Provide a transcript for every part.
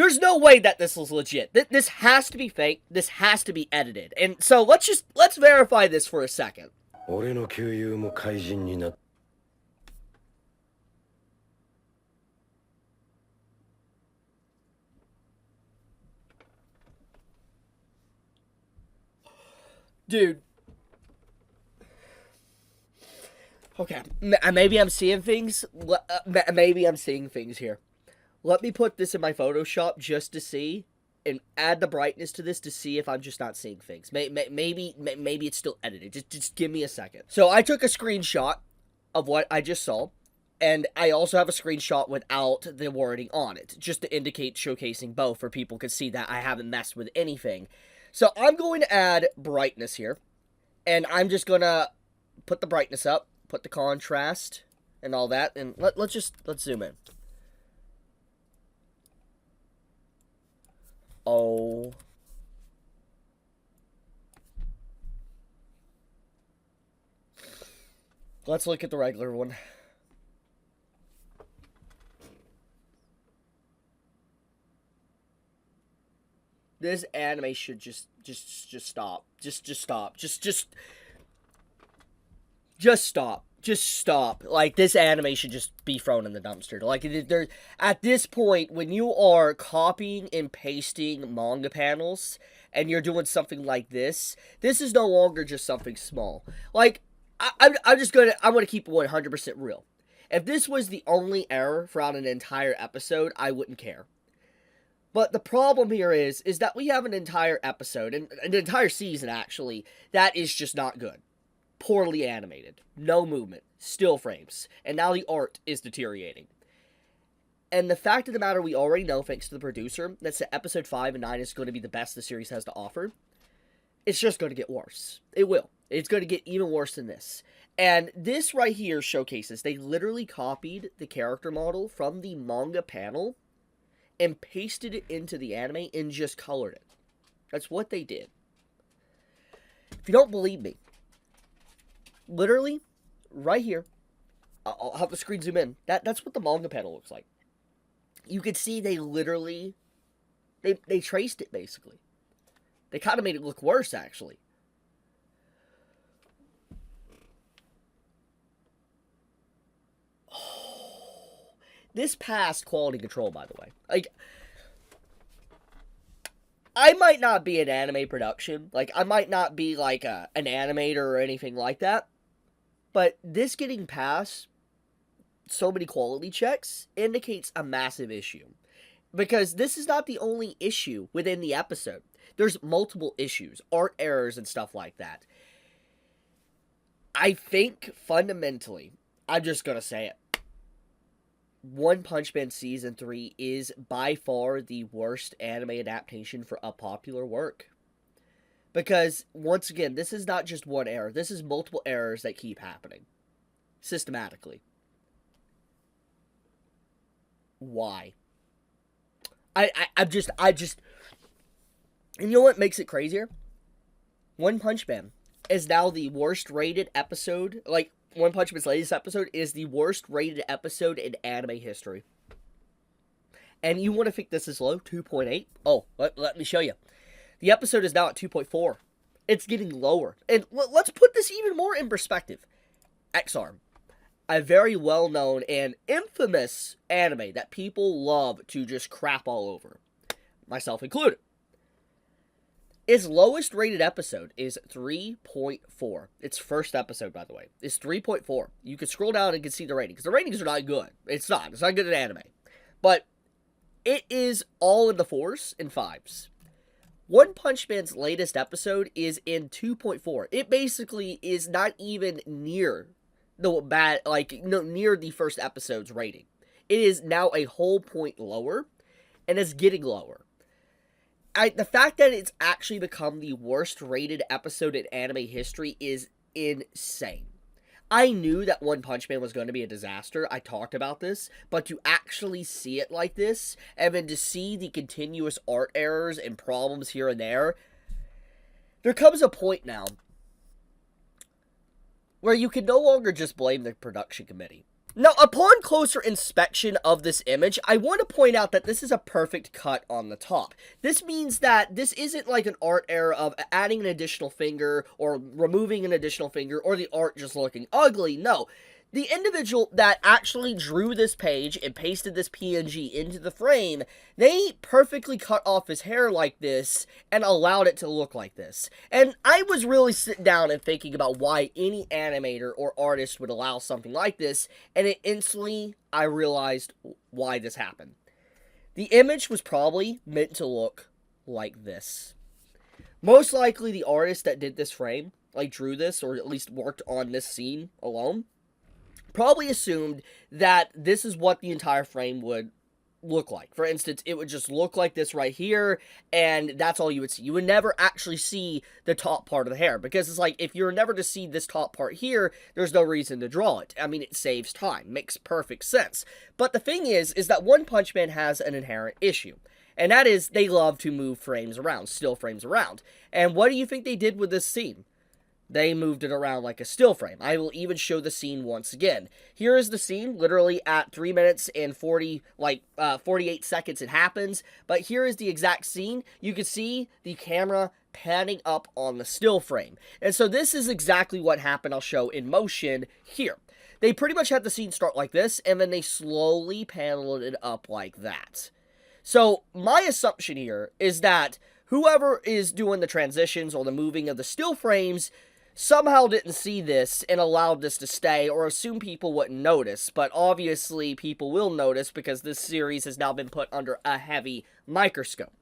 There's no way that this is legit. This has to be fake. This has to be edited. And so let's verify this for a second. Dude. Okay, maybe I'm seeing things. Maybe I'm seeing things here. Let me put this in my Photoshop just to see, and add the brightness to this to see if I'm just not seeing things. Maybe it's still edited. Just give me a second. So I took a screenshot of what I just saw, and I also have a screenshot without the wording on it, just to indicate showcasing both, for people could see that I haven't messed with anything. So I'm going to add brightness here, and I'm just gonna put the brightness up, put the contrast, and all that, and let's zoom in. Oh. Let's look at the regular one. This anime should just stop. Just stop. Just stop. Just stop. Like, this anime should just be thrown in the dumpster. Like, at this point, when you are copying and pasting manga panels, and you're doing something like this is no longer just something small. Like, I'm gonna keep it 100% real. If this was the only error throughout an entire episode, I wouldn't care. But the problem here is that we have an entire episode, and an entire season, actually, that is just not good. Poorly animated, no movement, still frames, and now the art is deteriorating. And the fact of the matter, we already know, thanks to the producer, that episode 5 and 9 is going to be the best the series has to offer. It's just going to get worse. It will. It's going to get even worse than this. And this right here showcases, they literally copied the character model from the manga panel and pasted it into the anime and just colored it. That's what they did. If you don't believe me, literally, right here, I'll have the screen zoom in. That's what the manga panel looks like. You could see they literally, they traced it, basically. They kind of made it look worse, actually. Oh, this passed quality control, by the way. Like, I might not be an anime production. Like, I might not be, like, an animator or anything like that. But this getting past so many quality checks indicates a massive issue. Because this is not the only issue within the episode. There's multiple issues, art errors and stuff like that. I think, fundamentally, I'm just gonna say it, One Punch Man Season 3 is by far the worst anime adaptation for a popular work. Because, once again, this is not just one error. This is multiple errors that keep happening. Systematically. Why? I just... And you know what makes it crazier? One Punch Man is now the worst rated episode. Like, One Punch Man's latest episode is the worst rated episode in anime history. And you want to think this is low? 2.8? Oh, let me show you. The episode is now at 2.4. It's getting lower. And let's put this even more in perspective. X-Arm. A very well-known and infamous anime that people love to just crap all over. Myself included. Its lowest rated episode is 3.4. Its first episode, by the way, is 3.4. You can scroll down and can see the ratings. The ratings are not good. It's not good at anime. But it is all in the 4s and 5s. One Punch Man's latest episode is in 2.4. It basically is not even near near the first episode's rating. It is now a whole point lower, and it's getting lower. The fact that it's actually become the worst rated episode in anime history is insane. I knew that One Punch Man was going to be a disaster. I talked about this. But to actually see it like this, and then to see the continuous art errors and problems here and there comes a point now where you can no longer just blame the production committee. Now, upon closer inspection of this image, I want to point out that this is a perfect cut on the top. This means that this isn't like an art error of adding an additional finger or removing an additional finger or the art just looking ugly. No. The individual that actually drew this page and pasted this PNG into the frame, they perfectly cut off his hair like this and allowed it to look like this. And I was really sitting down and thinking about why any animator or artist would allow something like this, and instantly I realized why this happened. The image was probably meant to look like this. Most likely the artist that did this frame, like drew this, or at least worked on this scene alone, probably assumed that this is what the entire frame would look like. For instance, it would just look like this right here, and that's all you would see. You would never actually see the top part of the hair, because it's like, if you're never to see this top part here, there's no reason to draw it. I mean, it saves time. Makes perfect sense. But the thing is that One Punch Man has an inherent issue. And that is, they love to move frames around, still frames around. And what do you think they did with this scene? They moved it around like a still frame. I will even show the scene once again. Here is the scene, literally at 3 minutes and 48 seconds it happens. But here is the exact scene. You can see the camera panning up on the still frame. And so this is exactly what happened. I'll show in motion here. They pretty much had the scene start like this, and then they slowly paneled it up like that. So my assumption here is that whoever is doing the transitions or the moving of the still frames somehow didn't see this and allowed this to stay, or assumed people wouldn't notice. But obviously people will notice, because this series has now been put under a heavy microscope.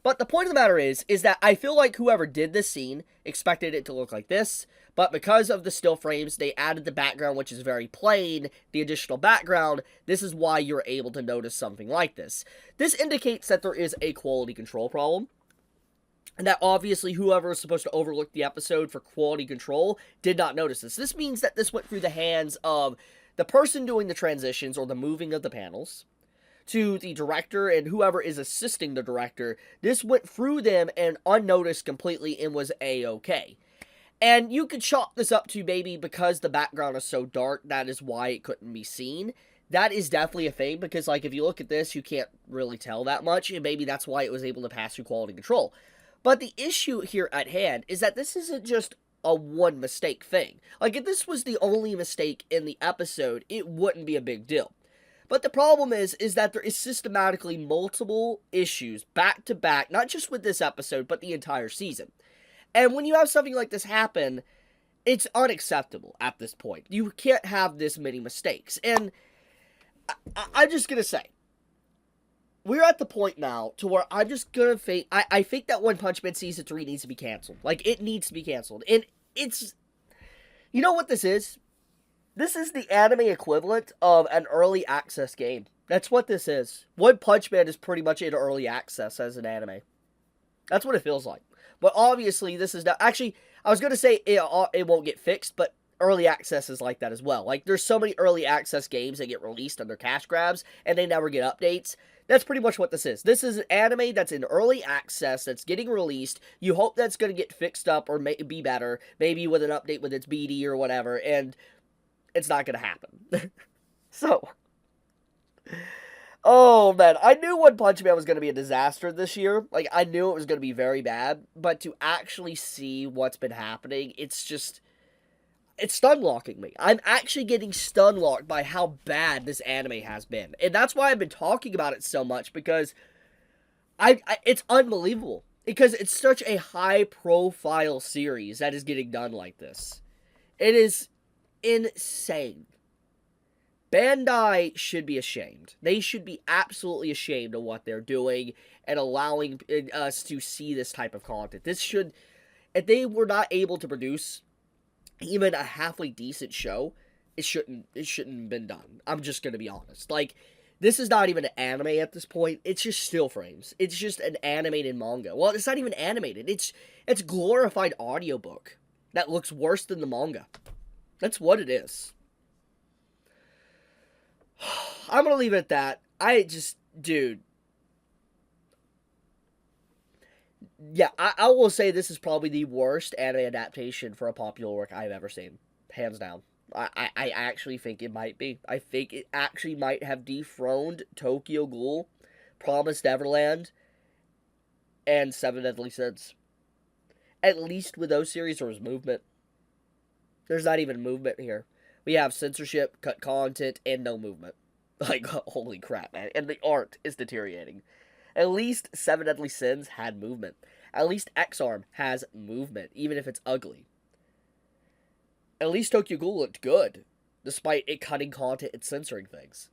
But the point of the matter is that I feel like whoever did this scene expected it to look like this, but because of the still frames, they added the background, which is very plain, the additional background. This is why you're able to notice something like this. This indicates that there is a quality control problem, and that obviously whoever is supposed to overlook the episode for quality control did not notice this. This means that this went through the hands of the person doing the transitions or the moving of the panels, to the director and whoever is assisting the director. This went through them and unnoticed completely and was a-okay. And you could chalk this up to maybe because the background is so dark, that is why it couldn't be seen. That is definitely a thing, because like if you look at this, you can't really tell that much, and maybe that's why it was able to pass through quality control. But the issue here at hand is that this isn't just a one mistake thing. Like, if this was the only mistake in the episode, it wouldn't be a big deal. But the problem is that there is systematically multiple issues back to back, not just with this episode, but the entire season. And when you have something like this happen, it's unacceptable at this point. You can't have this many mistakes. And I'm just going to say, we're at the point now to where I'm just gonna think, I think that One Punch Man Season 3 needs to be canceled. Like, it needs to be canceled. And it's, you know what this is? This is the anime equivalent of an early access game. That's what this is. One Punch Man is pretty much in early access as an anime. That's what it feels like. But obviously, this is not, actually, I was gonna say it won't get fixed, but early access is like that as well. Like, there's so many early access games that get released under cash grabs, and they never get updates. That's pretty much what this is. This is an anime that's in early access, that's getting released. You hope that's going to get fixed up or be better, maybe with an update with its BD or whatever, and it's not going to happen. So, oh man, I knew One Punch Man was going to be a disaster this year. Like, I knew it was going to be very bad, but to actually see what's been happening, it's just, it's stun-locking me. I'm actually getting stun-locked by how bad this anime has been. And that's why I've been talking about it so much, because it's unbelievable. Because it's such a high-profile series that is getting done like this. It is insane. Bandai should be ashamed. They should be absolutely ashamed of what they're doing and allowing us to see this type of content. This should, if they were not able to produce even a halfway decent show, it shouldn't have been done. I'm just gonna be honest. Like, this is not even an anime at this point. It's just still frames. It's just an animated manga. Well, it's not even animated. It's glorified audiobook that looks worse than the manga. That's what it is. I'm gonna leave it at that. Dude. Yeah, I will say this is probably the worst anime adaptation for a popular work I've ever seen. Hands down. I actually think it might be. I think it actually might have dethroned Tokyo Ghoul, Promised Neverland, and Seven Deadly Sins. At least with those series, there was movement. There's not even movement here. We have censorship, cut content, and no movement. Like, holy crap, man. And the art is deteriorating. At least Seven Deadly Sins had movement. At least X-Arm has movement, even if it's ugly. At least Tokyo Ghoul looked good, despite it cutting content and censoring things.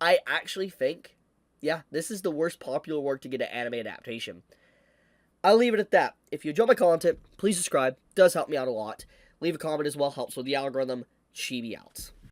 I actually think, yeah, this is the worst popular work to get an anime adaptation. I'll leave it at that. If you enjoy my content, please subscribe. It does help me out a lot. Leave a comment as well, helps with the algorithm. Chibi out.